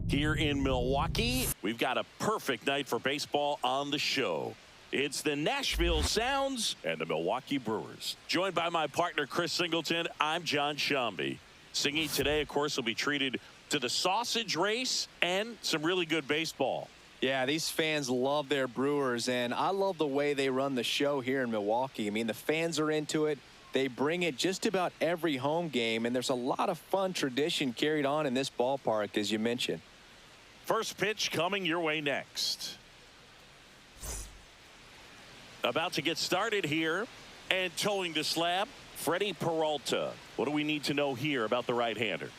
Here in Milwaukee, we've got a perfect night for baseball on the show. It's the Nashville Sounds and the Milwaukee Brewers. Joined by my partner, Chris Singleton, I'm John Shambi. Singy today, of course, will be treated to the sausage race and some really good baseball. Yeah, these fans love their Brewers, and I love the way they run the show here in Milwaukee. I mean, the fans are into it. They bring it just about every home game, and there's a lot of fun tradition carried on in this ballpark, as you mentioned. First pitch coming your way next. About to get started here, and towing the slab, Freddie Peralta. What do we need to know here about the right-hander?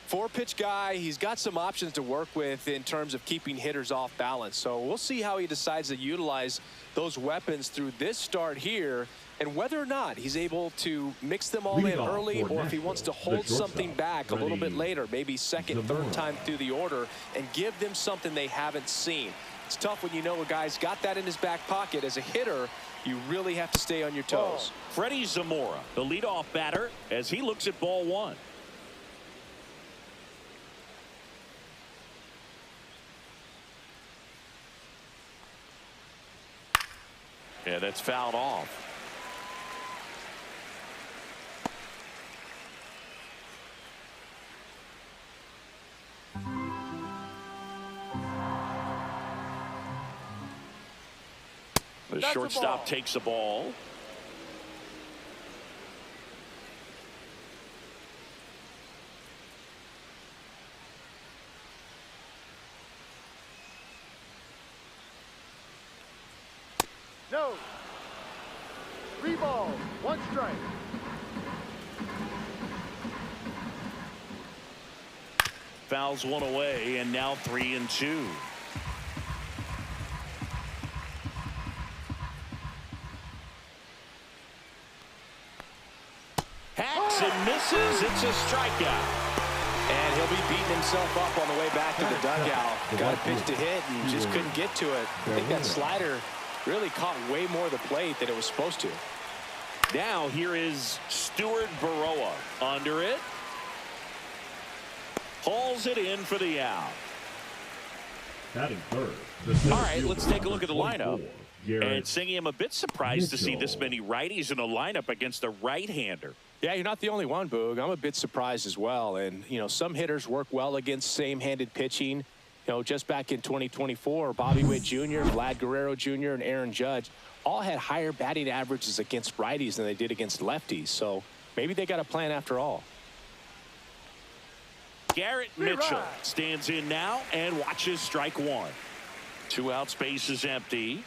Four-pitch guy. He's got some options to work with in terms of keeping hitters off balance. So we'll see how he decides to utilize those weapons through this start here, and whether or not he's able to mix them all in early, or if he wants to hold something back a little bit later, maybe second, third time through the order, and give them something they haven't seen. It's tough when you know a guy's got that in his back pocket. As a hitter, you really have to stay on your toes. Freddie Zamora, the leadoff batter, as he looks at ball one. Yeah, that's fouled off. The shortstop takes the ball. No. 3 balls, 1 strike. Fouls one away, and now 3-2. Hacks and misses. It's a strikeout. And he'll be beating himself up on the way back to the dugout. Got a pitch to hit and just couldn't get to it. I think that slider really caught way more of the plate than it was supposed to. Now here is Stuart Baroa under it. Hauls it in for the out. Batting third. All right, let's take a look at the lineup. And Singy, I'm a bit surprised to see this many righties in a lineup against a right-hander. Yeah, you're not the only one, Boog. I'm a bit surprised as well. And, you know, some hitters work well against same-handed pitching. You know, just back in 2024, Bobby Witt Jr., Vlad Guerrero Jr., and Aaron Judge all had higher batting averages against righties than they did against lefties. So maybe they got a plan after all. Garrett Mitchell stands in now and watches strike one. 2 outs, base is empty.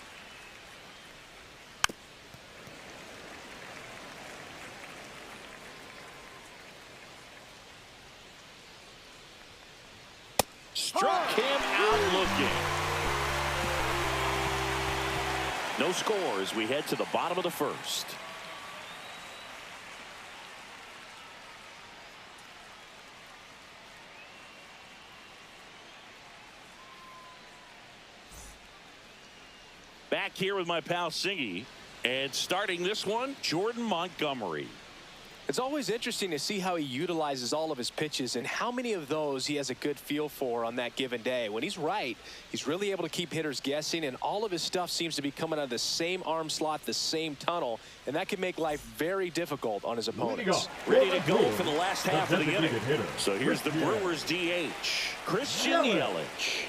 Struck him out looking. No score as we head to the bottom of the first. Back here with my pal Singy, and starting this one, Jordan Montgomery. It's always interesting to see how he utilizes all of his pitches and how many of those he has a good feel for on that given day. When he's right, he's really able to keep hitters guessing, and all of his stuff seems to be coming out of the same arm slot, the same tunnel, and that can make life very difficult on his opponents. Ready to go for the last half of the inning. So here's the Brewers DH, Christian Yelich.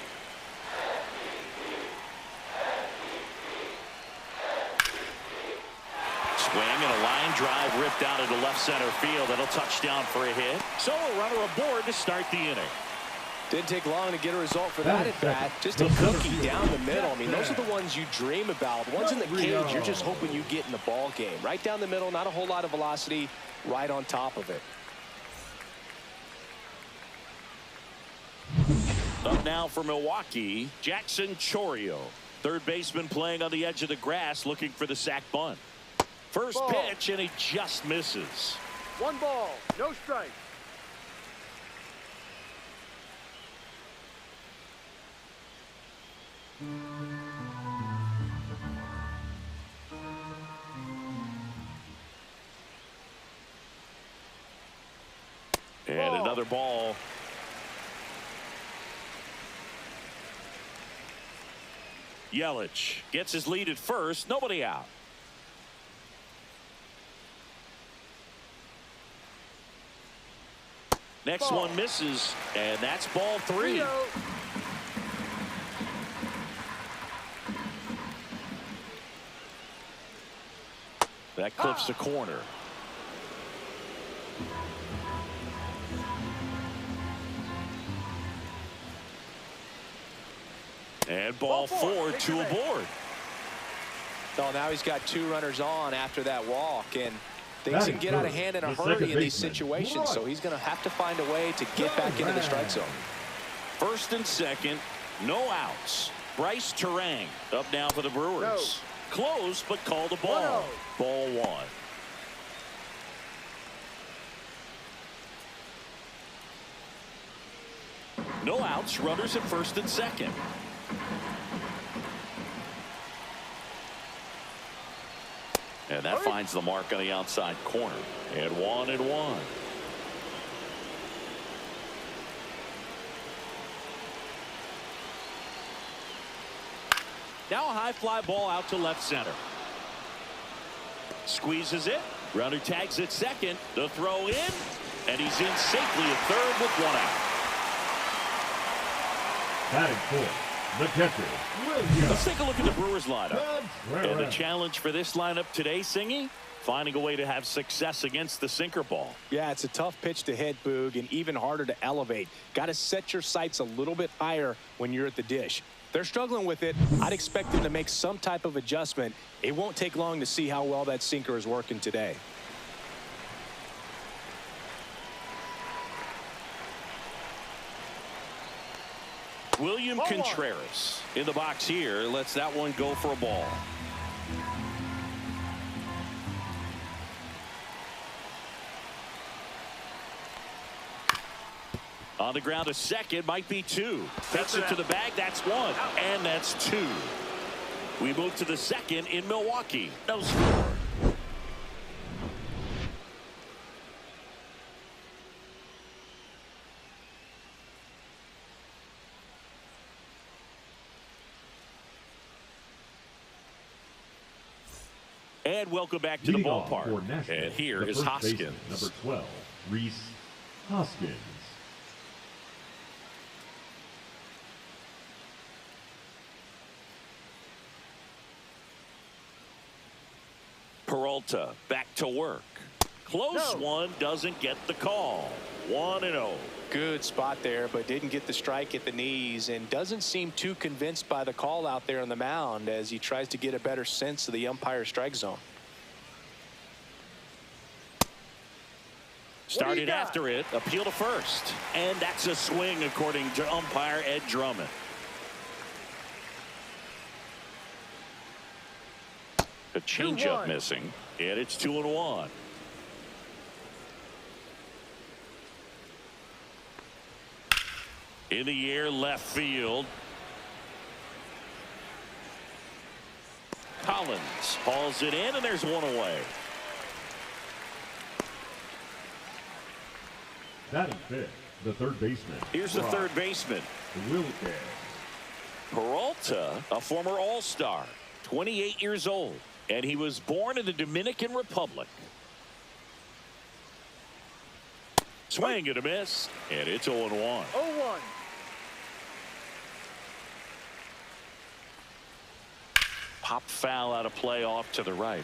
Swing and a line drive ripped out into left center field. That'll touch down for a hit. So a runner aboard to start the inning. Didn't take long to get a result for that at bat. Just a cookie down the middle. I mean, those are the ones you dream about. The ones in the cage, you're just hoping you get in the ball game. Right down the middle, not a whole lot of velocity, right on top of it. Up now for Milwaukee, Jackson Chourio. Third baseman playing on the edge of the grass, looking for the sac bunt. First pitch, and he just misses. 1 ball, no strike. And another ball. Yelich gets his lead at first. Nobody out. Next one misses, and that's ball 3. That clips the corner. And ball 4, 2 aboard. So now he's got 2 runners on after that walk, and things can get out of hand in a hurry in these situations. So he's going to have to find a way to get back into the strike zone. First and second, no outs. Bryce Terang up now for the Brewers. Close, but called a ball. Ball 1. No outs, runners at first and second. And that finds the mark on the outside corner. And 1-1. Now a high fly ball out to left center. Squeezes it. Runner tags at second. The throw in. And he's in safely at third with 1 out. Batting fourth, the catcher, Let's take a look at the Brewers lineup. And the challenge for this lineup today, Singy, finding a way to have success against the sinker ball. Yeah, it's a tough pitch to hit, Boog, and even harder to elevate. Got to set your sights a little bit higher when you're at the dish. They're struggling with it. I'd expect them to make some type of adjustment. It won't take long to see how well that sinker is working today. William Contreras in the box here lets that one go for a ball. On the ground, a second, might be 2. Takes it to the bag, that's 1, and that's 2. We move to the second in Milwaukee. No score. And welcome back to the ballpark. And here is Hoskins. Number 12, Reese Hoskins. Peralta back to work. Close one, doesn't get the call. 1-0. Good spot there, but didn't get the strike at the knees, and doesn't seem too convinced by the call out there on the mound as he tries to get a better sense of the umpire's strike zone. Started after it, appeal to first, and that's a swing according to umpire Ed Drummond. A changeup missing, and it's 2-1. In the air, left field. Collins hauls it in, and there's 1 away. Batting fifth, the third baseman. Here's the third baseman. Peralta, a former All-Star, 28 years old, and he was born in the Dominican Republic. Swing and a miss, and it's 0-1. 0-1. Pop foul out of play off to the right.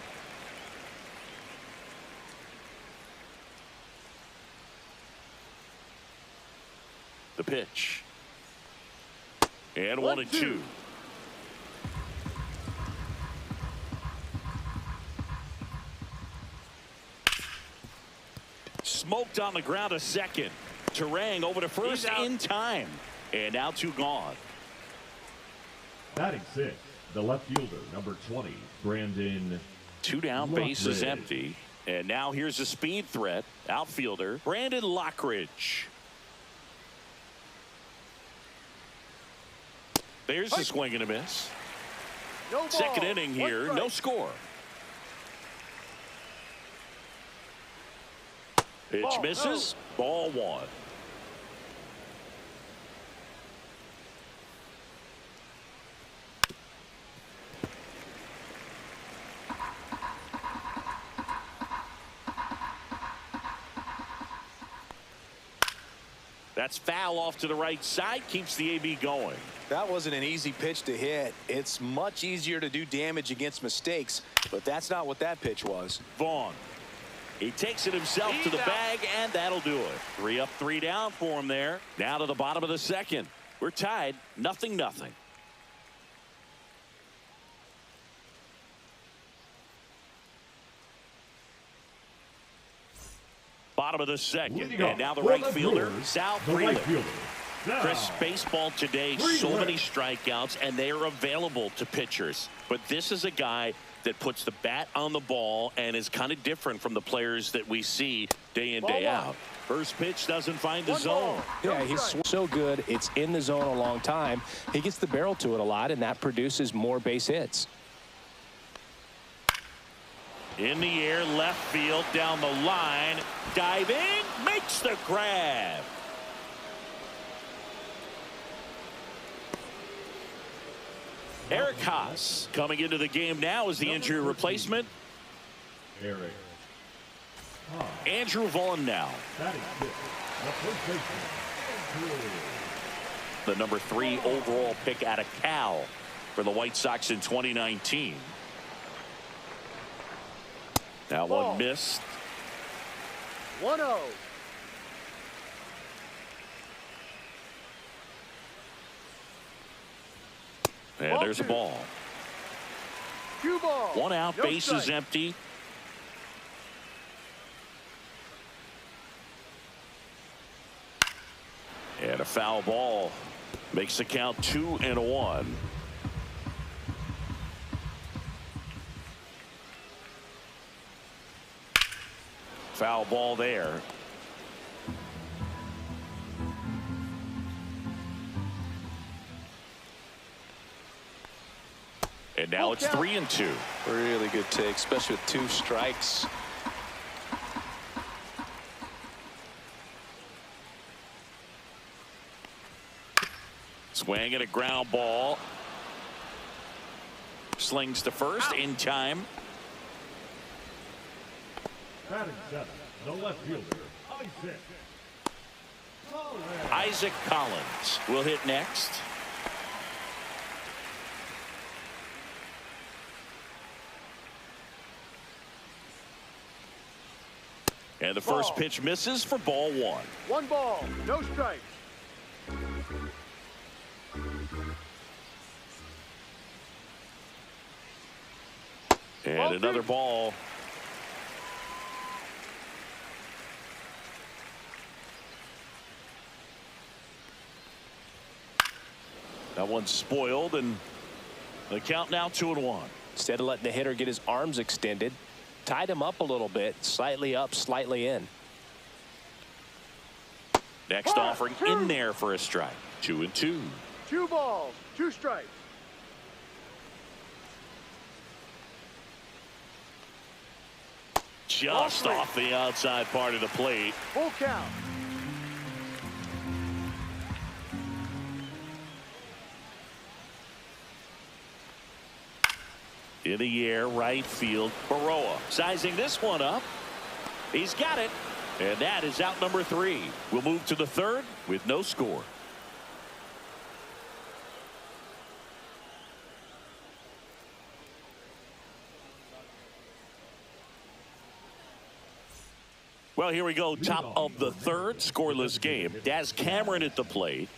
The pitch. And 1-2. Smoked on the ground a second. Terang over to first in time. And now 2 gone. Batting sixth, the left fielder, number 20, Brandon. 2 down, base is empty. And now here's a speed threat. Outfielder, Brandon Lockridge. There's a swing and a miss. Second inning here, no score. Pitch misses, ball 1. That's foul off to the right side. Keeps the AB going. That wasn't an easy pitch to hit. It's much easier to do damage against mistakes, but that's not what that pitch was. Vaughn. He takes it himself to the bag, and that'll do it. 3 up, 3 down for him there. Now to the bottom of the second. We're tied, 0-0. Bottom of the second, and now the right fielder, Sal Frelick. Chris, baseball today, so many strikeouts, and they are available to pitchers. But this is a guy that puts the bat on the ball and is kind of different from the players that we see day in, day out. First pitch doesn't find the zone. Yeah, he's so good. It's in the zone a long time. He gets the barrel to it a lot, and that produces more base hits. In the air, left field, down the line, diving, makes the grab. Eric Haas coming into the game now as the injury replacement. Eric. Andrew Vaughn now. The number 3 overall pick out of Cal for the White Sox in 2019. That one missed. 1-0. And there's a ball. 2 balls. 1 out, No base is strike. empty. And a foul ball makes the count 2-1. Foul ball there. And now it's 3-2. Really good take, especially with 2 strikes. Swing and a ground ball. Slings to first in time. Batting 7, the left fielder, Isaac Collins will hit next. And the first pitch misses for ball 1. 1 ball. No strike. And another ball. That one's spoiled, and the count now 2-1. Instead of letting the hitter get his arms extended, tied him up a little bit, slightly up, slightly in. Next offering in there for a strike. 2-2. 2 balls. 2 strikes. Just off the outside part of the plate. Full count. In the air, right field, Baroa sizing this one up. He's got it, and that is out number 3. We'll move to the 3rd with no score. Well, here we go. Top of the 3rd, scoreless game. Daz Cameron at the plate.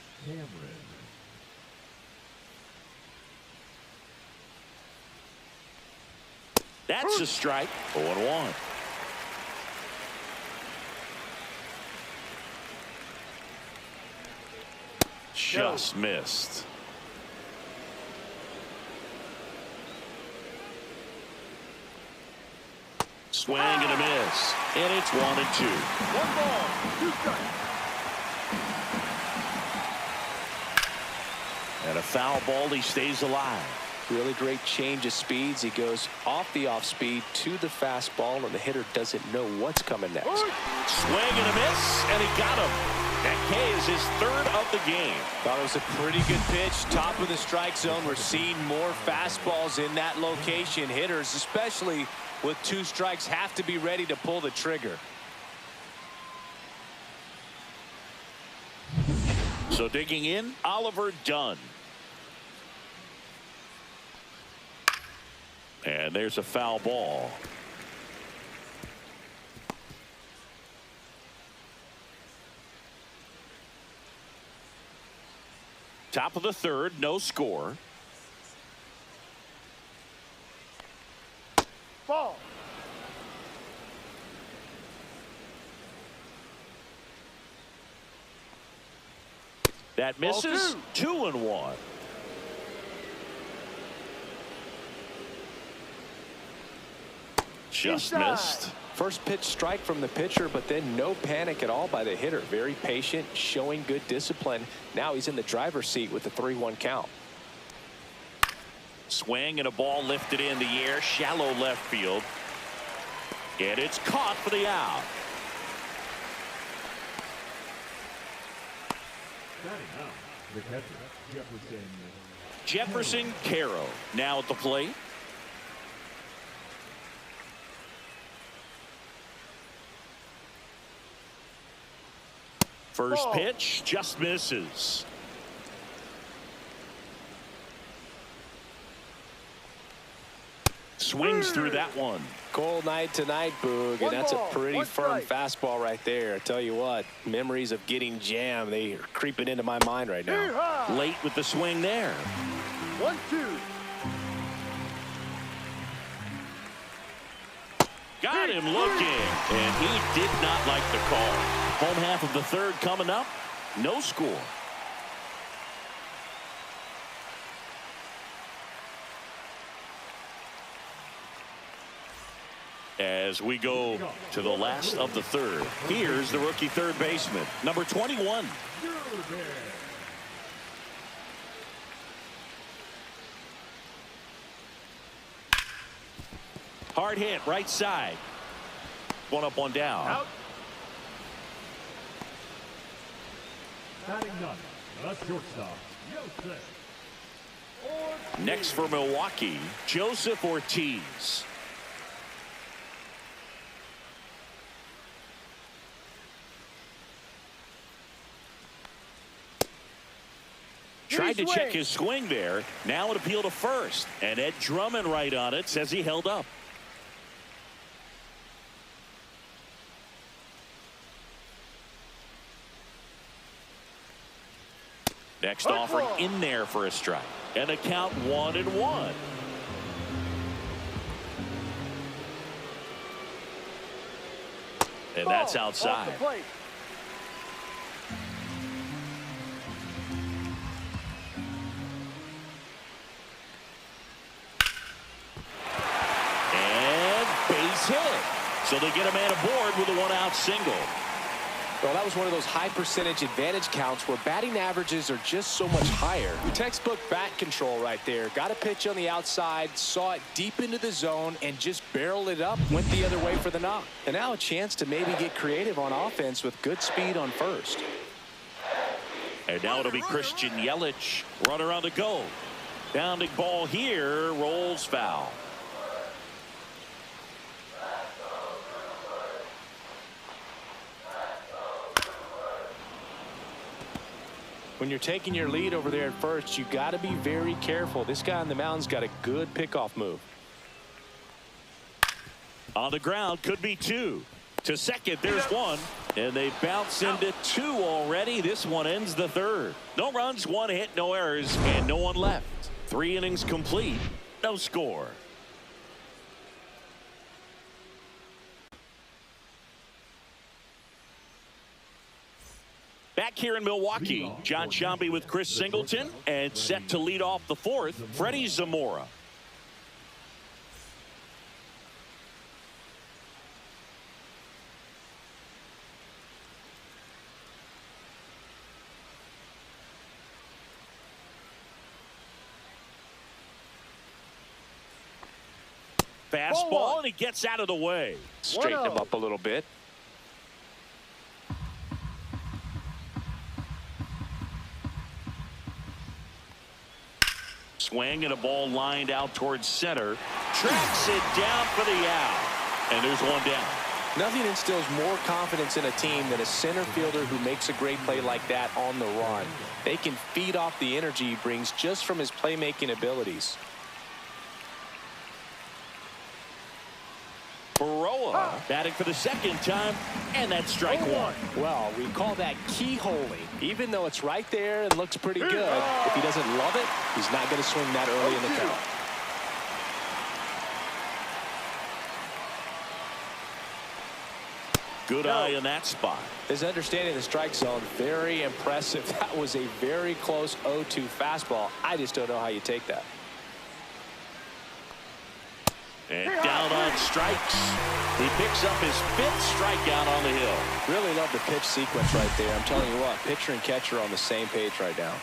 That's a strike. 0-1. Just missed. Swing and a miss. And it's 1-2. 1 ball. 2 strikes. And a foul ball. He stays alive. Really great change of speeds. He goes off the off speed to the fastball, and the hitter doesn't know what's coming next. Swing and a miss, and he got him. That K is his 3rd of the game. Thought it was a pretty good pitch. Top of the strike zone. We're seeing more fastballs in that location. Hitters, especially with 2 strikes, have to be ready to pull the trigger. So digging in, Oliver Dunn. And there's a foul ball. Top of the third, no score. Ball. That misses. Ball 2-1. Just Inside. missed. First pitch strike from the pitcher, but then no panic at all by the hitter. Very patient, showing good discipline. Now he's in the driver's seat with the 3-1 count. Swing and a ball lifted in the air, shallow left field. And it's caught for the out. Batting out, the catcher, Jefferson Caro now at the plate. First Ball. pitch just misses. Swings through that one. Cold night tonight, Boog, One and that's ball, a pretty one firm strike. fastball right there. I tell you what, memories of getting jammed, they are creeping into my mind right now. Yeehaw. Late with the swing there. 1-2. Got him looking, and he did not like the call. Home half of the third coming up. No score. As we go to the last of the third, here's the rookie third baseman, number 21. Hard hit, right side. One up, one down. Out. Batting none, the shortstop, Joseph. Next for Milwaukee, Joseph Ortiz. Tried to check his swing there. Now an appeal to first. And Ed Drummond right on it, says he held up. Next offering in there for a strike. And a count 1-1. And that's Ball, outside. off the plate. And base hit. So they get a man aboard with a one-out single. Well, that was one of those high percentage advantage counts where batting averages are just so much higher. Textbook bat control right there. Got a pitch on the outside, saw it deep into the zone, and just barreled it up, went the other way for the knock. And now a chance to maybe get creative on offense with good speed on first. And now it'll be Christian Yelich. Runner on the go. Bounding ball here, rolls foul. When you're taking your lead over there at first, you got to be very careful. This guy on the mound's got a good pickoff move. On the ground, could be two. To second, there's one. And they bounce into two already. This one ends the third. No runs, one hit, no errors, and no one left. 3 innings complete, no score. Back here in Milwaukee, John Sciambi with Chris Singleton, and set to lead off the fourth, Freddie Zamora. Fastball, and he gets out of the way. Straighten him up a little bit. Swing and a ball lined out towards center. Tracks it down for the out. And there's one down. Nothing instills more confidence in a team than a center fielder who makes a great play like that on the run. They can feed off the energy he brings just from his playmaking abilities. Baroa batting for the second time, and that's strike one. Well, we call that keyholing. Even though it's right there and looks pretty good, if he doesn't love it, he's not going to swing that early in the count. Good eye in that spot. His understanding of the strike zone, very impressive. That was a very close 0-2 fastball. I just don't know how you take that. And down on strikes. He picks up his 5th strikeout on the hill. Really love the pitch sequence right there. I'm telling you what, pitcher and catcher are on the same page right now.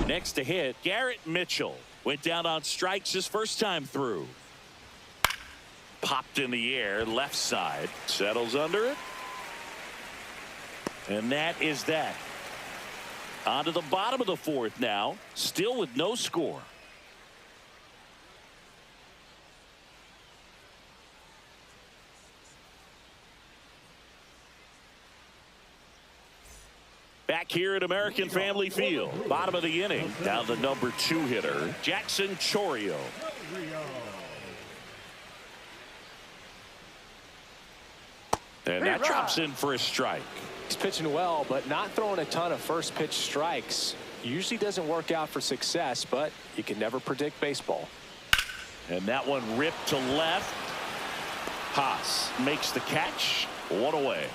Next to hit, Garrett Mitchell went down on strikes his first time through. Popped in the air, left side, settles under it. And that is that. On to the bottom of the 4th now, still with no score. Back here at American Family Field, bottom of the inning, down the number 2 hitter, Jackson Chourio. And that drops in for a strike. He's pitching well, but not throwing a ton of first pitch strikes. Usually doesn't work out for success, but you can never predict baseball. And that one ripped to left. Haas makes the catch. One away.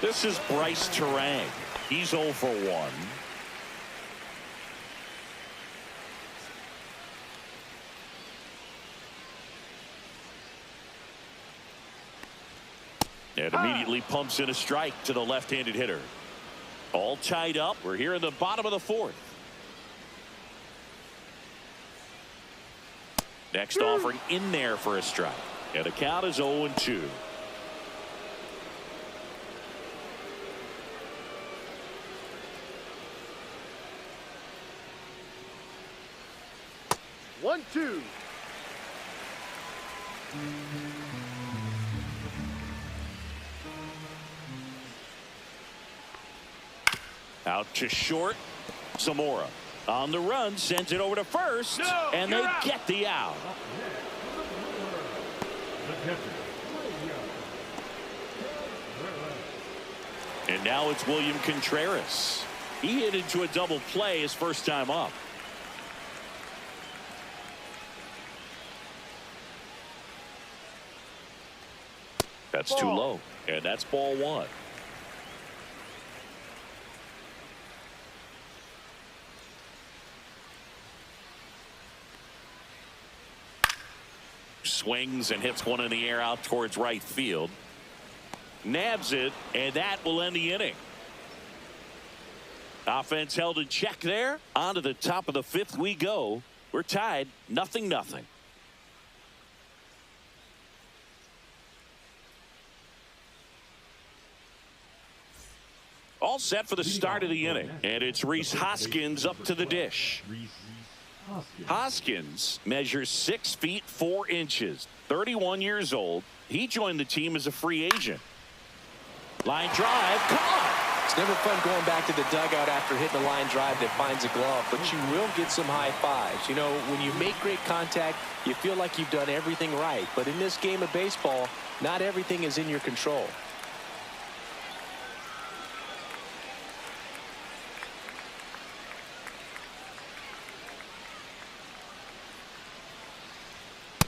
This is Bryce Terang. He's 0 for 1. And immediately pumps in a strike to the left-handed hitter. All tied up. We're here in the bottom of the 4th. Next offering in there for a strike. And the count is 0-2. One, two. Out to short. Zamora on the run, sends it over to first, and they get the out. And now it's William Contreras. He hit into a double play his first time up. That's too low, and that's ball 1. Swings and hits one in the air out towards right field. Nabs it, and that will end the inning. Offense held in check there. On to the top of the 5th we go. We're tied 0-0. All set for the start of the inning. And it's Rhys Hoskins up to the dish. Hoskins measures 6 feet 4 inches, 31 years old. He joined the team as a free agent. Line drive, caught. It's never fun going back to the dugout after hitting a line drive that finds a glove, but you will get some high fives. You know, when you make great contact, you feel like you've done everything right. But in this game of baseball, not everything is in your control.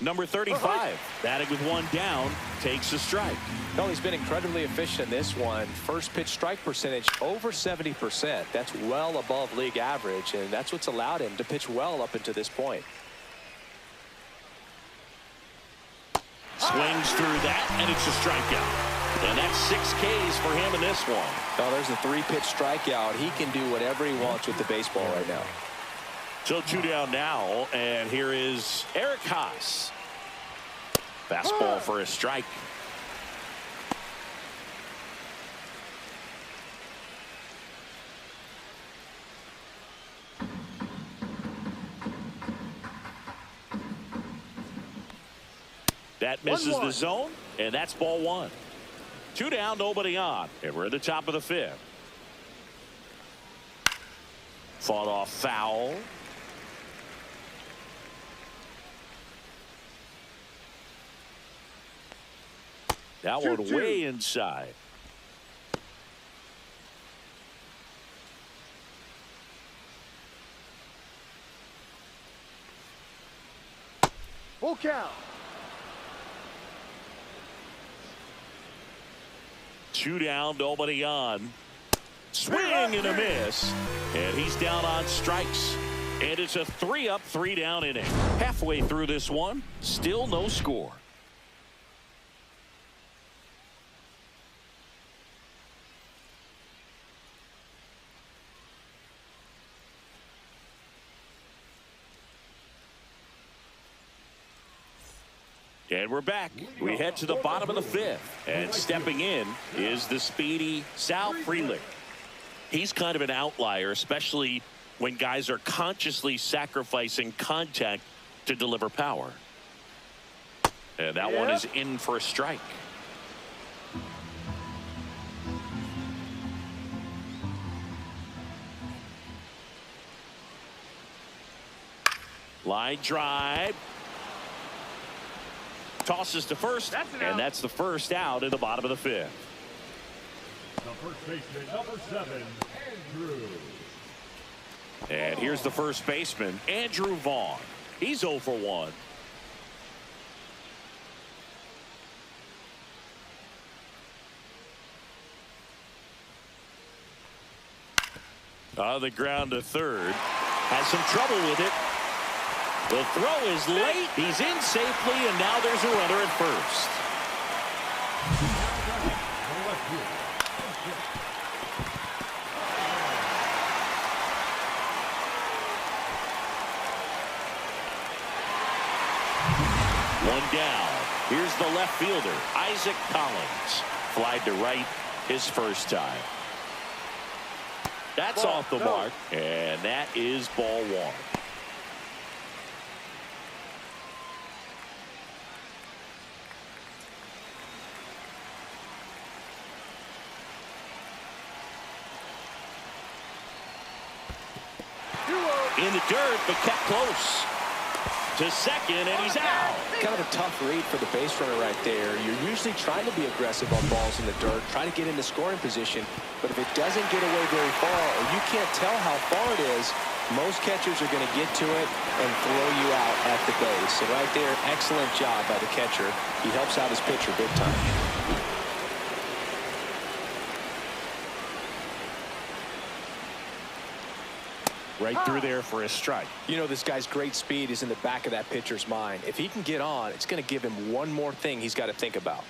Number 35, batting with 1 down, takes a strike. No, he's been incredibly efficient in this one. First pitch strike percentage over 70%. That's well above league average, and that's what's allowed him to pitch well up until this point. Swings through that, and it's a strikeout. And that's 6 Ks for him in this one. Oh, there's a 3-pitch strikeout. He can do whatever he wants with the baseball right now. So 2 down now, and here is Eric Haas. Fastball for a strike. That misses the zone, and that's ball one. 2 down, nobody on, and we're at the top of the 5th. Fought off foul. That one way inside. Full count. 2 down, nobody on. Swing and a miss. And he's down on strikes. And it's a 3-up, 3-down inning. Halfway through this one, still no score. And we're back. We head to the bottom of the 5th. And stepping in is the speedy Sal Frelick. He's kind of an outlier, especially when guys are consciously sacrificing contact to deliver power. And that one is in for a strike. Line drive. Tosses to first, and that's the first out in the bottom of the 5th. The first baseman, number 7, Andrew. And here's the first baseman, Andrew Vaughn. He's 0 for 1. On the ground to third. Has some trouble with it. The throw is late. He's in safely, and now there's a runner at first. One down. Here's the left fielder, Isaac Collins. Flied to right his first time. That's off the mark, and that is ball one. In the dirt, but kept close to second, and he's out. Kind of a tough read for the base runner right there. You're usually trying to be aggressive on balls in the dirt, try to get into scoring position, but if it doesn't get away very far, or you can't tell how far it is, most catchers are going to get to it and throw you out at the base. So right there, excellent job by the catcher. He helps out his pitcher big time. Right through there for a strike. You know, this guy's great speed is in the back of that pitcher's mind. If he can get on, it's going to give him one more thing he's got to think about.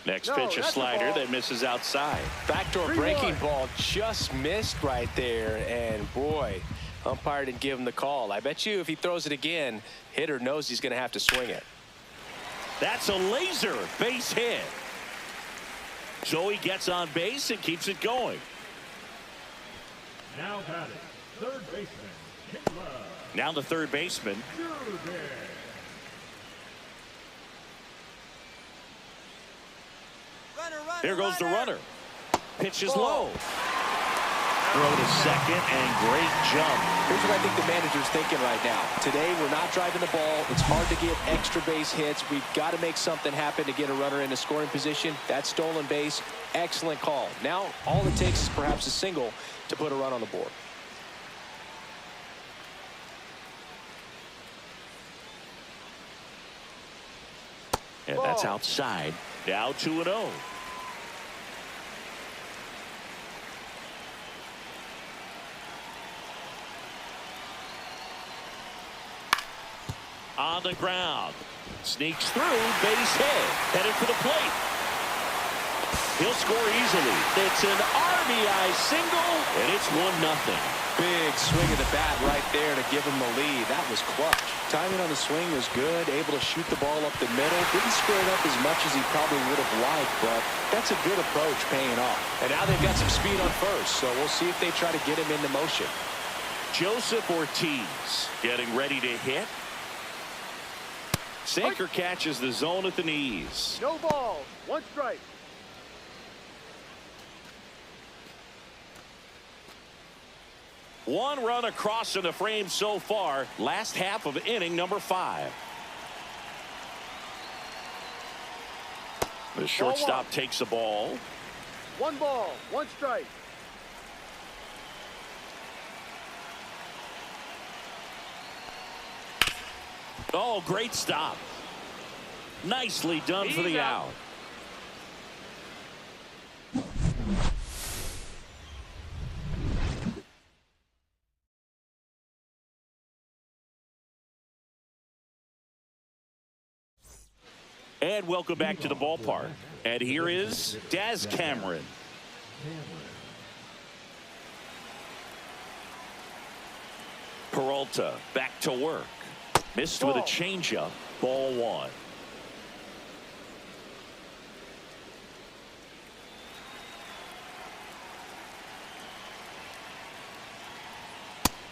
Next pitch, a slider that misses outside. Backdoor breaking ball just missed right there, and boy, umpire didn't give him the call. I bet you if he throws it again, hitter knows he's going to have to swing it. That's a laser base hit. So he gets on base and keeps it going. Now batting, third baseman, Kayla. Now the third baseman. Here goes the runner. Pitch is low. Throw to second, and great jump. Here's what I think the manager's thinking right now. Today, we're not driving the ball. It's hard to get extra base hits. We've got to make something happen to get a runner in a scoring position. That stolen base, excellent call. Now, all it takes is perhaps a single to put a run on the board. And that's outside. Now 2-0. On the ground. Sneaks through, base hit. Headed for the plate. He'll score easily. It's an RBI RBI single, and it's 1-0. Big swing of the bat right there to give him the lead. That was clutch. Timing on the swing was good. Able to shoot the ball up the middle. Didn't square it up as much as he probably would have liked, but that's a good approach paying off. And now they've got some speed on first, so we'll see if they try to get him into motion. Joseph Ortiz getting ready to hit. Sinker catches the zone at the knees. No ball. 1 strike. One run across in the frame so far. Last half of inning number 5. The shortstop takes the ball. 1 ball. 1 strike. Oh, great stop. Nicely done for the out. And welcome back to the ballpark. And here is Daz Cameron. Peralta back to work. Missed with a changeup. Ball 1.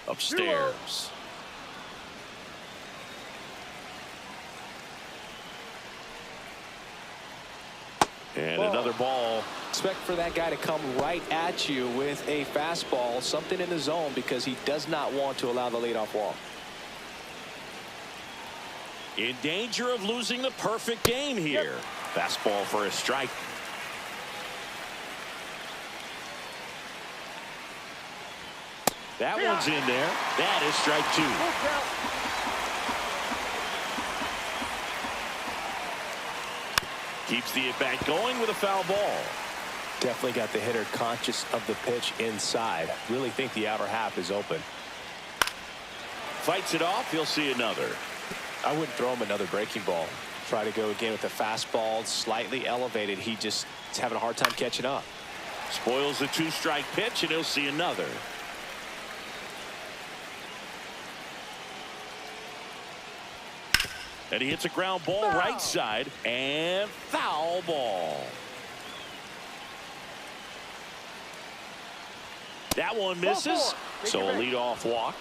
Upstairs. And another ball. Expect for that guy to come right at you with a fastball, something in the zone, because he does not want to allow the leadoff walk. In danger of losing the perfect game here. Fastball for a strike. That one's in there. That is strike 2. Keeps the at-bat going with a foul ball. Definitely got the hitter conscious of the pitch inside. Really think the outer half is open. Fights it off. He'll see another. I wouldn't throw him another breaking ball. Try to go again with the fastball, slightly elevated. He just is having a hard time catching up. Spoils the 2-strike pitch, and he'll see another. And he hits a ground ball right side, and foul ball. That one misses, so a leadoff walk.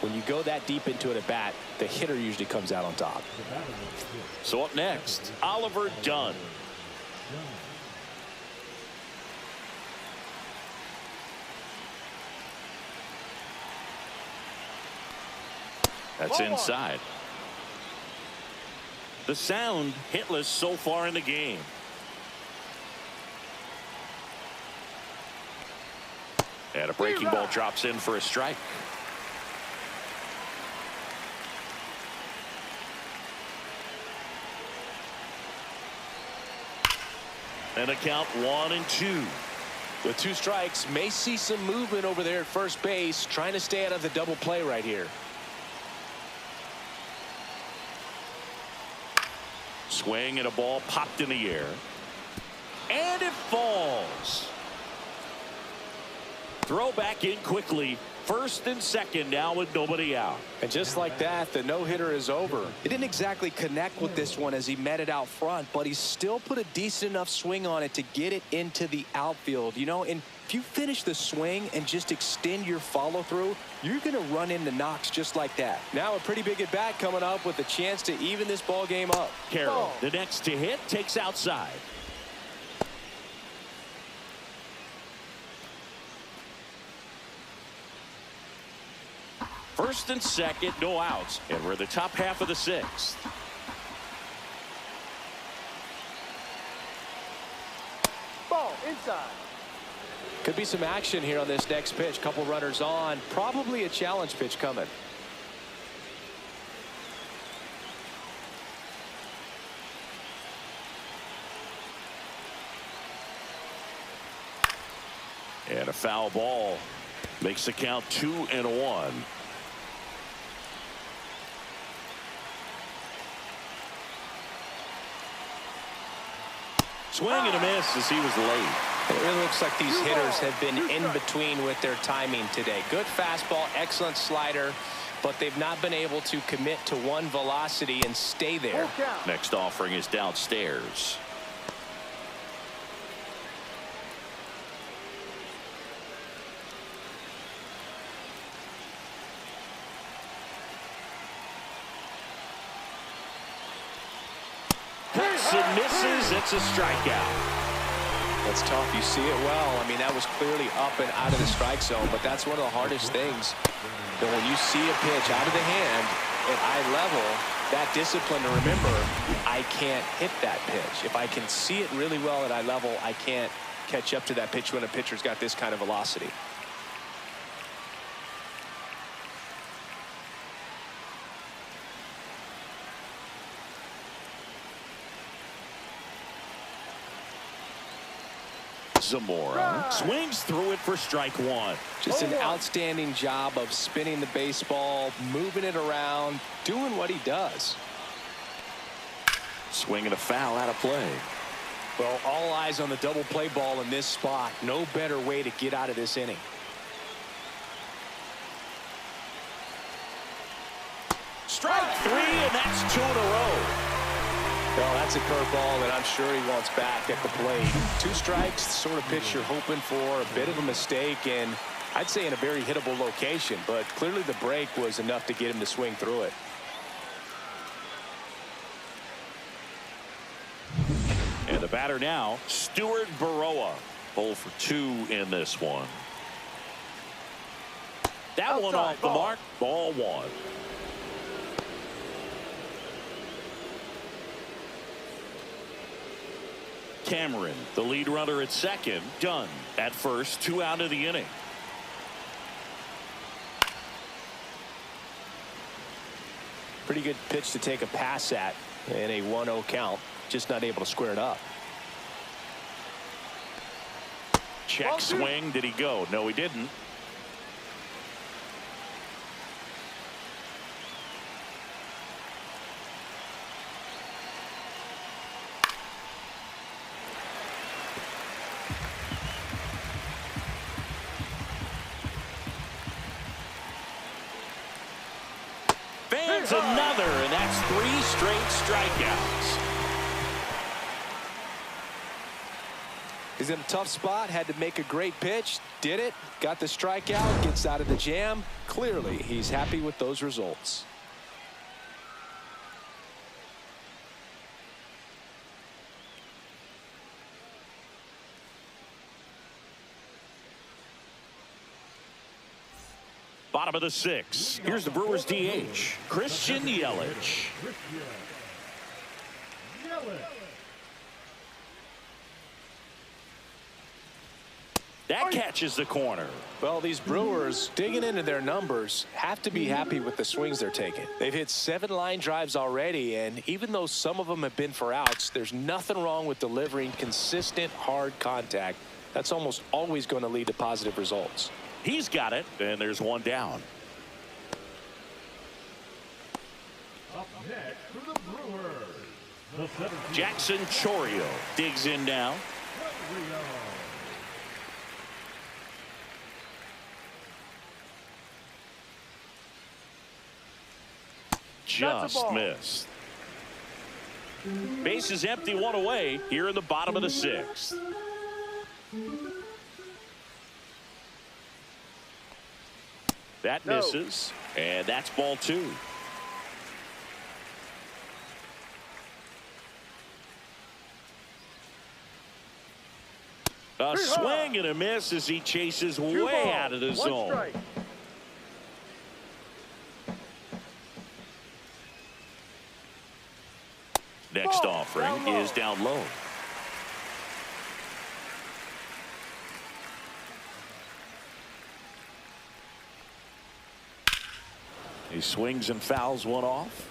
When you go that deep into it at bat, the hitter usually comes out on top. So up next, Oliver Dunn. That's inside. The sound hitless so far in the game. And a breaking ball drops in for a strike. And a count 1-2. With 2 strikes, may see some movement over there at first base, trying to stay out of the double play right here. Swing and a ball popped in the air. And it falls. Throw back in quickly. First and second now with nobody out. And just like that, the no-hitter is over. He didn't exactly connect with this one as he met it out front, but he still put a decent enough swing on it to get it into the outfield. You know, and if you finish the swing and just extend your follow-through, you're going to run into knocks just like that. Now a pretty big at-bat coming up with a chance to even this ball game up. Carroll, the next to hit, takes outside. First and second, no outs, and we're in the top half of the 6th. Ball inside. Could be some action here on this next pitch. Couple runners on. Probably a challenge pitch coming. And a foul ball makes the count 2-1. Swing and a miss as he was late. It really looks like these hitters have been in between with their timing today. Good fastball, excellent slider, but they've not been able to commit to one velocity and stay there. Next offering is downstairs. Hits and misses. It's a strikeout. That's tough. You see it well. I mean, that was clearly up and out of the strike zone, but that's one of the hardest things. That when you see a pitch out of the hand at eye level, that discipline to remember, I can't hit that pitch. If I can see it really well at eye level, I can't catch up to that pitch when a pitcher's got this kind of velocity. Zamora swings through it for strike one. Just an outstanding job of spinning the baseball, moving it around, doing what he does. Swinging a foul out of play. Well, all eyes on the double play ball in this spot. No better way to get out of this inning. Strike three, and that's 2 in a row. Well, that's a curveball that I'm sure he wants back at the plate. 2 strikes, the sort of pitch you're hoping for. A bit of a mistake, and I'd say in a very hittable location, but clearly the break was enough to get him to swing through it. And the batter now, Stuart Baroa. 0 for 2 in this one. That one off the mark. Ball 1. Cameron, the lead runner at second, done at first, 2 out of the inning. Pretty good pitch to take a pass at in a 1-0 count. Just not able to square it up. Check swing. Did he go? No, he didn't. Fans another, and that's 3 straight strikeouts. He's in a tough spot, had to make a great pitch, did it, got the strikeout, gets out of the jam. Clearly, he's happy with those results. Bottom of the 6th. Here's the Brewers DH, Christian Yelich. That catches the corner. Well, these Brewers, digging into their numbers, have to be happy with the swings they're taking. They've hit 7 line drives already, and even though some of them have been for outs, there's nothing wrong with delivering consistent, hard contact. That's almost always going to lead to positive results. He's got it, and there's 1 down. Up next for the Brewers, the 17th. Jackson Chourio digs in now. Just missed. Base is empty, 1 away here in the bottom of the 6th. That misses, and that's ball 2. A swing and a miss as he chases way out of the zone. Strike. Next offering is down low. He swings and fouls 1 off.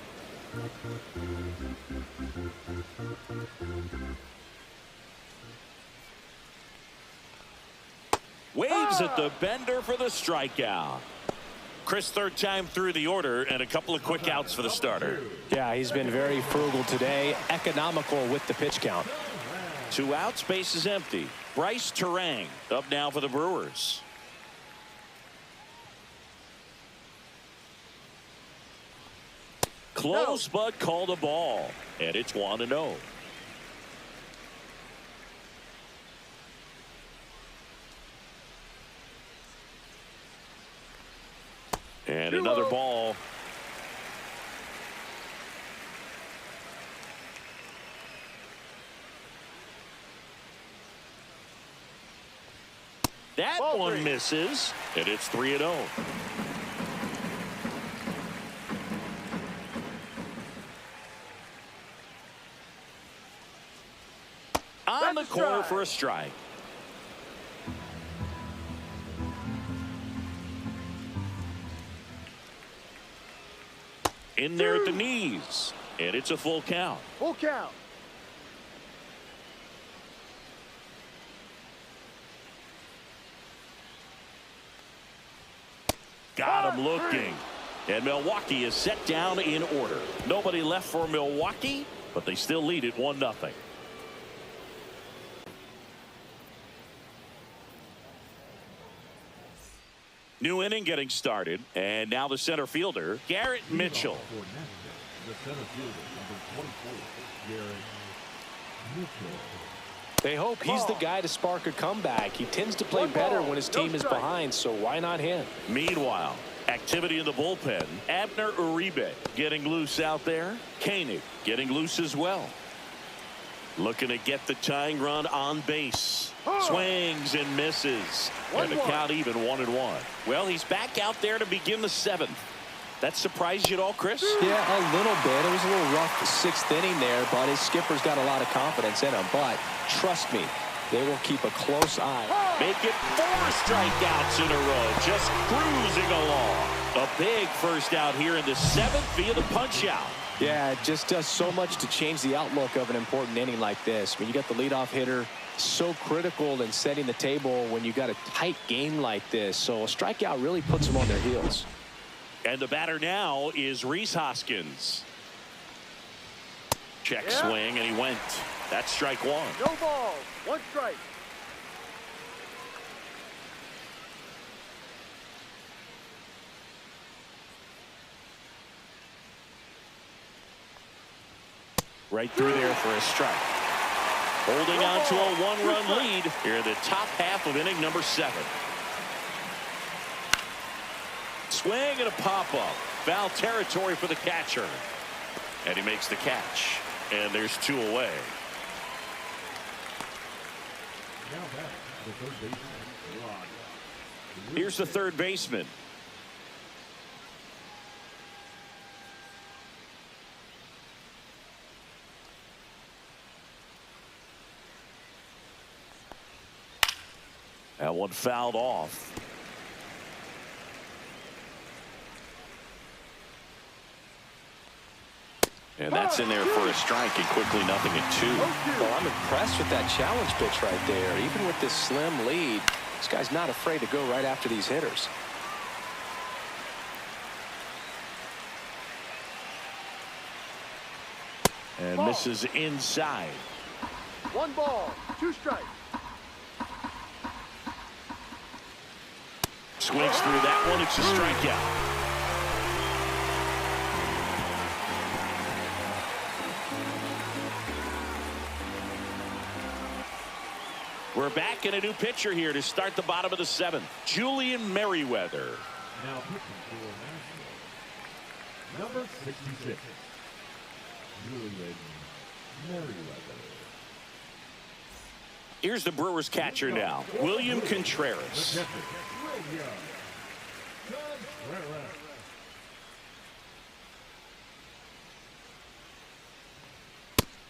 Waves at the bender for the strikeout. Chris, 3rd time through the order, and a couple of quick outs for the starter. Yeah, he's been very frugal today, economical with the pitch count. 2 outs, base is empty. Bryce Terang up now for the Brewers. Close, but called a ball. And it's 1-0. And another ball. That one misses, and it's 3-0. On the corner for a strike. In there at the knees, and it's a full count. Full count. Got him looking. And Milwaukee is set down in order. Nobody left for Milwaukee, but they still lead it 1-0. New inning getting started, and now the center fielder, Garrett Mitchell. The center fielder, number 24, Garrett Mitchell. They hope he's the guy to spark a comeback. He tends to play better when his team is behind, so why not him? Meanwhile, activity in the bullpen. Abner Uribe getting loose out there. Koenig getting loose as well. Looking to get the tying run on base. Swings and misses. And the count even 1-1. Well, he's back out there to begin the 7th. That surprised you at all, Chris? Yeah, a little bit. It was a little rough the 6th inning there, but his skipper's got a lot of confidence in him. But trust me, they will keep a close eye. Make it 4 strikeouts in a row. Just cruising along. A big first out here in the 7th via the punch out. Yeah, it just does so much to change the outlook of an important inning like this. When you got the leadoff hitter, so critical in setting the table when you got a tight game like this. So a strikeout really puts them on their heels. And the batter now is Rhys Hoskins. Check swing, and he went. That's strike 1. No balls. 1 strike. Right through there for a strike. Holding on to a 1-run lead here in the top half of inning number 7. Swing and a pop-up. Foul territory for the catcher. And he makes the catch. And there's 2 away. Now back to the third baseman, Rod. Here's the third baseman. That one fouled off. And that's in there for a strike, and quickly 0-2. Well, I'm impressed with that challenge pitch right there. Even with this slim lead, this guy's not afraid to go right after these hitters. And misses inside. 1 ball. 2 strikes. Swings through that one. It's a strikeout. We're back in a new pitcher here to start the bottom of the 7th. Julian Merriweather. Now pitching for Nashville, number 66, Julian Merriweather. Here's the Brewers catcher now, William Contreras. The catcher, William Contreras.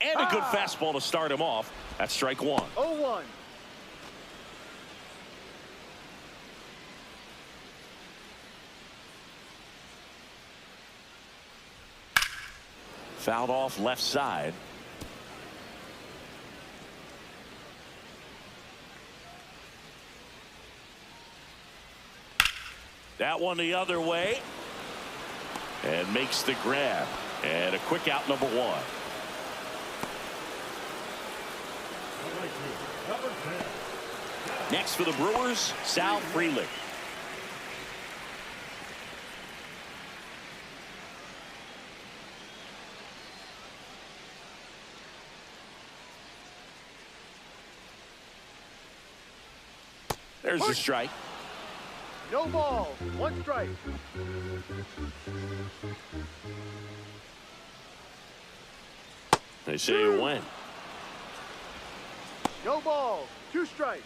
And a good fastball to start him off. That's strike 1. 0-1. Fouled off left side. That one the other way. And makes the grab. And a quick out, number 1. Number 10, Next for the Brewers, Sal Frelick. There's a strike. No ball. 1 strike. They say you win. No ball. 2 strikes.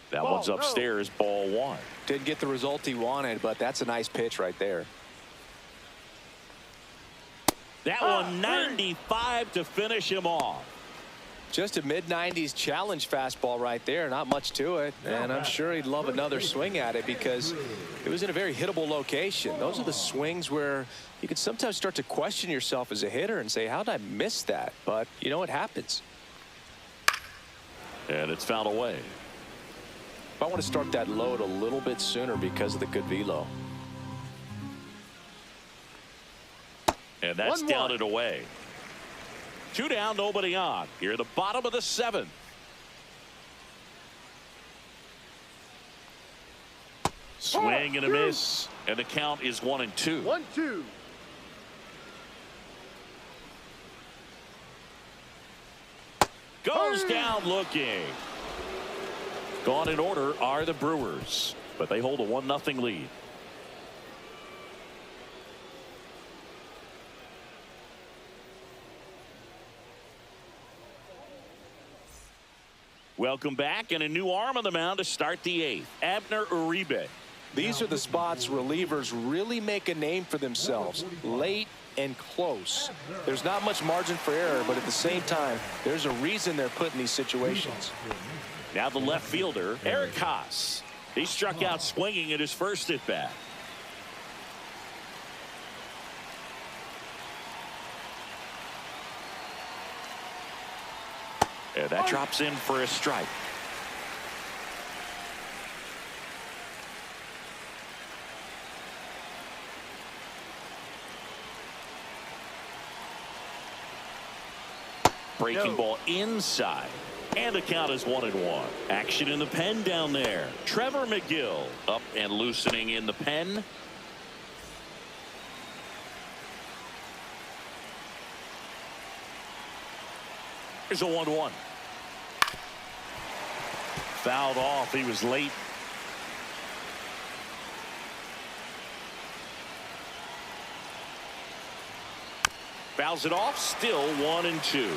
That Ball, one's no. upstairs, ball 1. Didn't get the result he wanted, but that's a nice pitch right there. That one 95 to finish him off. Just a mid-90s challenge fastball right there. Not much to it. And I'm sure he'd love another swing at it because it was in a very hittable location. Those are the swings where you can sometimes start to question yourself as a hitter and say, how did I miss that? But, you know, it happens. And it's fouled away. I want to start that load a little bit sooner because of the good velo. And that's 1-1. down and away. 2 down, nobody on. Here at the bottom of the 7th. Swing and a miss. And the count is 1-2. 1-2. Goes down looking. Gone in order are the Brewers, but they hold a 1-0 lead. Welcome back, and a new arm on the mound to start the 8th. Abner Uribe. These are the spots relievers really make a name for themselves. Late and close. There's not much margin for error, but at the same time, there's a reason they're put in these situations. Now the left fielder, Eric Haas. He struck out swinging at his first at bat. And that drops in for a strike. Breaking ball inside. And the count is 1-1. Action in the pen down there. Trevor McGill up and loosening in the pen. Here's a 1-1. Fouled off. He was late. Fouls it off. Still 1-2.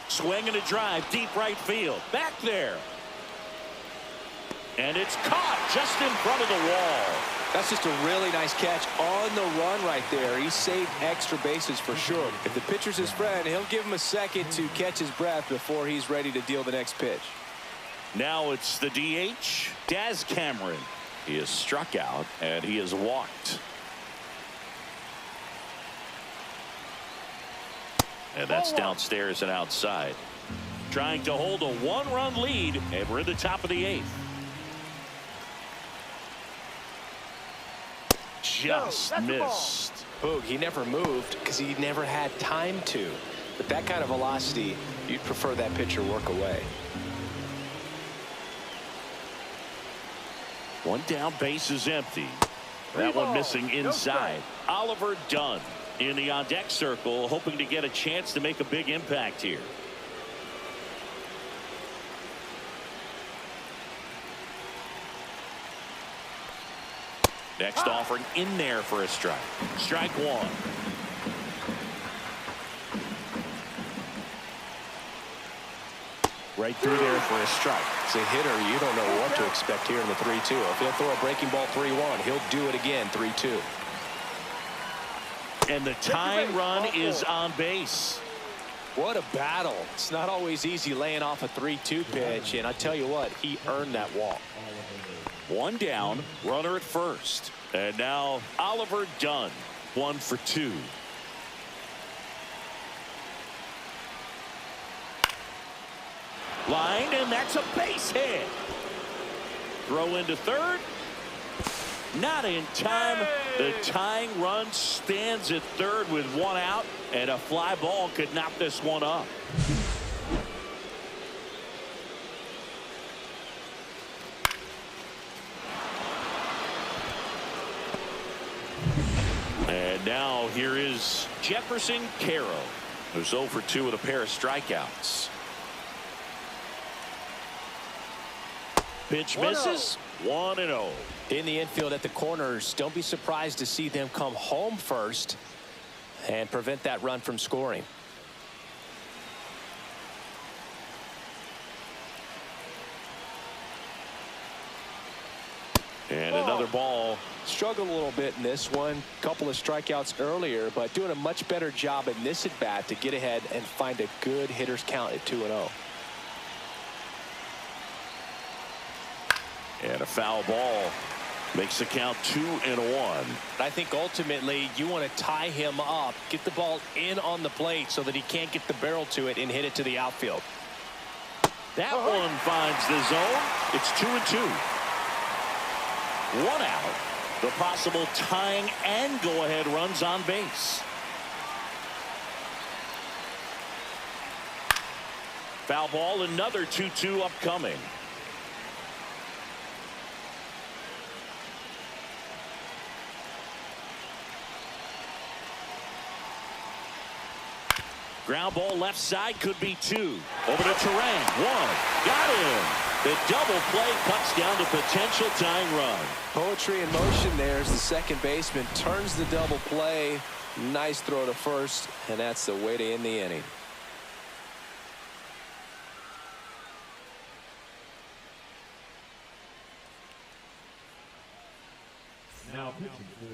Swing and a drive, deep right field. Back there. And it's caught just in front of the wall. That's just a really nice catch on the run right there. He saved extra bases for sure. If the pitcher's his friend, he'll give him a second to catch his breath before he's ready to deal the next pitch. Now it's the DH, Daz Cameron. He is struck out and he is walked. And that's downstairs and outside. Trying to hold a 1-run lead, and we're in the top of the 8th. Just missed. Boog, he never moved because he never had time to. But that kind of velocity, you'd prefer that pitcher work away. One down, base is empty. That one missing inside. Oliver Dunn in the on-deck circle, hoping to get a chance to make a big impact here. Next offering in there for a strike. Strike 1. Right through there for a strike. As a hitter, you don't know what to expect here in the 3-2. If he'll throw a breaking ball 3-1, he'll do it again 3-2. And the tying run is on base. What a battle. It's not always easy laying off a 3-2 pitch, and I tell you what, he earned that walk. One down, runner at first. And now Oliver Dunn, 1 for 2. Line, and that's a base hit. throw into third. Not in time. The tying run stands at third with one out, and a fly ball could knock this one up. And now here is Jefferson Caro, who's 0 for 2 with a pair of strikeouts. Pitch misses. 1-0. In the infield at the corners, don't be surprised to see them come home first and prevent that run from scoring. And another ball. Struggled a little bit in this one. Couple of strikeouts earlier, but doing a much better job in this at bat to get ahead and find a good hitter's count at 2-0. And a foul ball makes the count 2-1. I think ultimately you want to tie him up, get the ball in on the plate so that he can't get the barrel to it and hit it to the outfield. That one finds the zone. It's 2-2. 1 out. The possible tying and go-ahead runs on base. Foul ball, another 2-2 upcoming. Ground ball left side, could be 2. Over to Terang. 1. Got him. The double play cuts down the potential tying run. Poetry in motion there as the second baseman turns the double play. Nice throw to first, and that's the way to end the inning.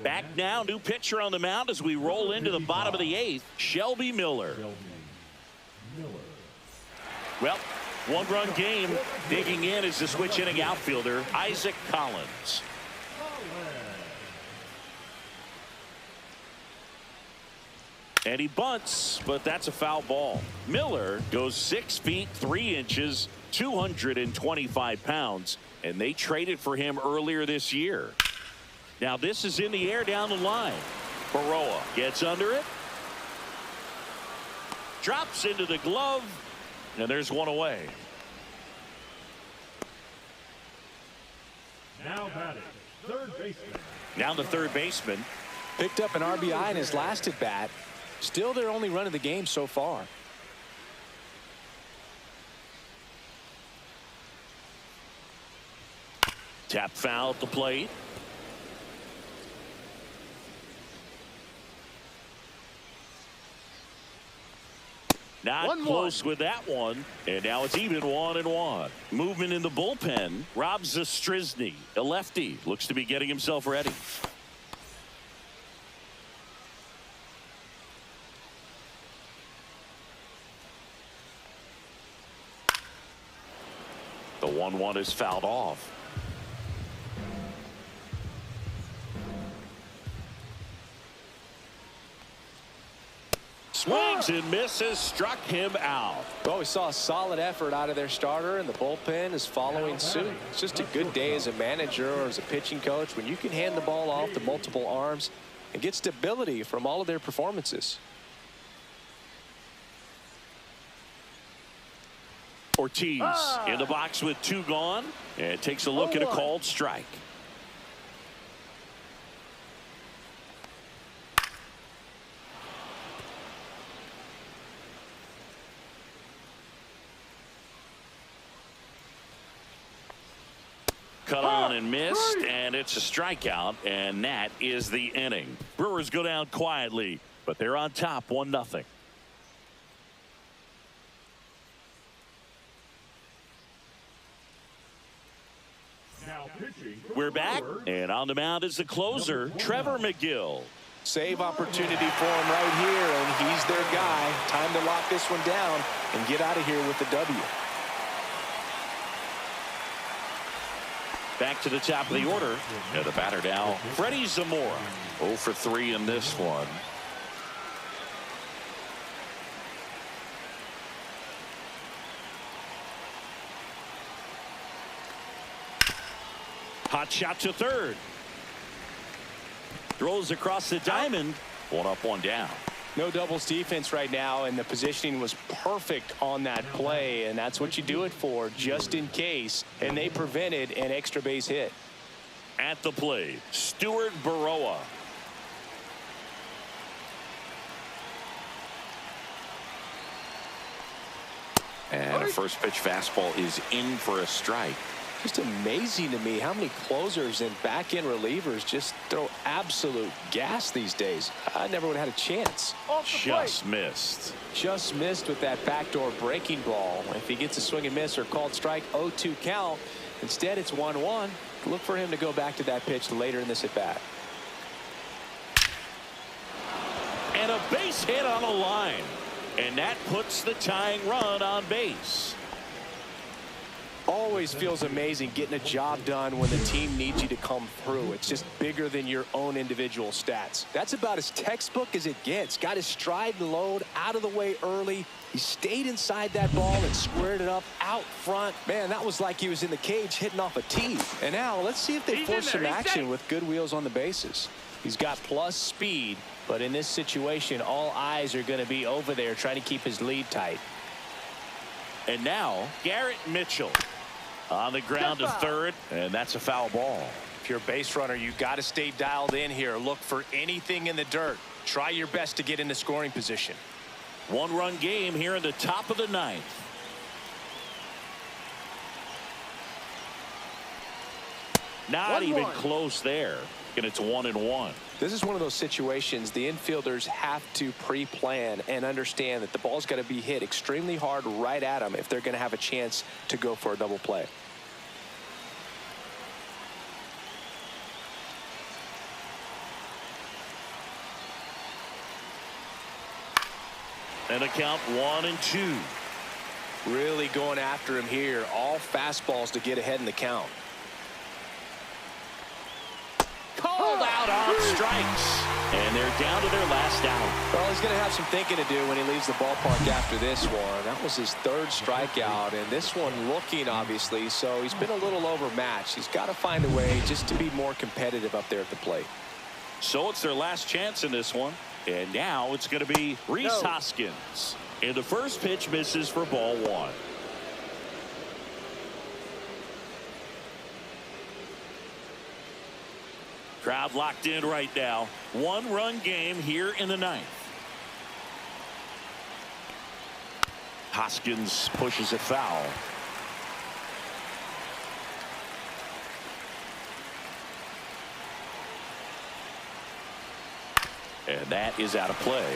Back now, new pitcher on the mound as we roll into the bottom of the 8th, Shelby Miller. Well, one-run game. Digging in is the switch inning outfielder, Isaac Collins. And he bunts, but that's a foul ball. Miller goes 6 feet 3 inches, 225 pounds, and they traded for him earlier this year. Now this is in the air down the line. Baroa gets under it. Drops into the glove. And there's one away. Now batting, third baseman. Now the third baseman. Picked up an RBI in his last at bat. Still their only run of the game so far. Tap foul at the plate. Not close with that one. And now it's even 1-1. Movement in the bullpen. Rob Zastryzny, a lefty, looks to be getting himself ready. The 1-1 is fouled off. Swings and misses, struck him out. Well, we saw a solid effort out of their starter, and the bullpen is following suit. It's just a good day as a manager or as a pitching coach when you can hand the ball off to multiple arms and get stability from all of their performances. Ortiz in the box with 2 gone, and takes a look at a called strike. Cut on and missed, and it's a strikeout, and that is the inning. Brewers go down quietly, but they're on top 1-0. We're back, and on the mound is the closer, Trevor McGill. Save opportunity for him right here, and he's their guy. Time to lock this one down and get out of here with the W. Back to the top of the order. And the batter now, Freddie Zamora. 0 for 3 in this one. Hot shot to third. Throws across the diamond. One up, one down. No doubles defense right now, and the positioning was perfect on that play, and that's what you do it for, just in case. And they prevented an extra base hit. At the plate, Stuart Baroa. And a first pitch fastball is in for a strike. Just amazing to me how many closers and back-end relievers just throw absolute gas these days. I never would have had a chance. Just missed. Just missed with that backdoor breaking ball. If he gets a swing and miss or called strike, 0-2 count. Instead, it's 1-1. Look for him to go back to that pitch later in this at-bat. And a base hit on the line. And that puts the tying run on base. Always feels amazing getting a job done when the team needs you to come through. It's just bigger than your own individual stats. That's about as textbook as it gets. Got his stride and load out of the way early. He stayed inside that ball and squared it up out front. Man, that was like he was in the cage hitting off a tee. And now let's see if they force some action with good wheels on the bases. He's got plus speed, but in this situation, all eyes are going to be over there trying to keep his lead tight. And now Garrett Mitchell on the ground to third, and that's a foul ball. If you're a base runner, you got to stay dialed in here. Look for anything in the dirt. Try your best to get into scoring position. One-run game here in the top of the ninth. Not even close there. And it's 1-1. This is one of those situations the infielders have to pre-plan and understand that the ball's got to be hit extremely hard right at them if they're going to have a chance to go for a double play. And a count 1-2. Really going after him here. All fastballs to get ahead in the count. Called out on strikes. And they're down to their last out. Well, he's going to have some thinking to do when he leaves the ballpark after this one. That was his third strikeout, and this one looking, obviously, so he's been a little overmatched. He's got to find a way just to be more competitive up there at the plate. So it's their last chance in this one. And now it's going to be Rhys Hoskins. And the first pitch misses for ball one. Crowd locked in right now. One-run game here in the ninth. Hoskins pushes it foul. And that is out of play.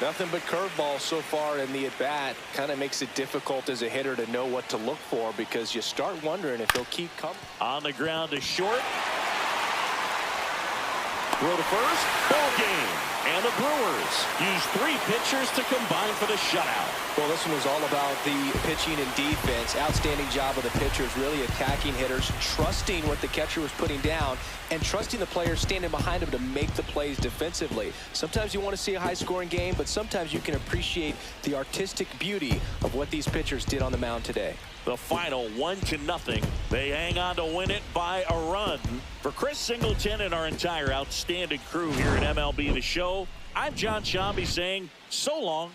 Nothing but curveballs so far in the at-bat. Kind of makes it difficult as a hitter to know what to look for because you start wondering if he'll keep coming. On the ground to short. Throw to first. Ball game. And the Brewers use three pitchers to combine for the shutout. Well, this one was all about the pitching and defense. Outstanding job of the pitchers, really attacking hitters, trusting what the catcher was putting down, and trusting the players standing behind him to make the plays defensively. Sometimes you want to see a high-scoring game, but sometimes you can appreciate the artistic beauty of what these pitchers did on the mound today. The final 1-0. They hang on to win it by a run. For Chris Singleton and our entire outstanding crew here at MLB The Show, I'm John Shambi saying so long.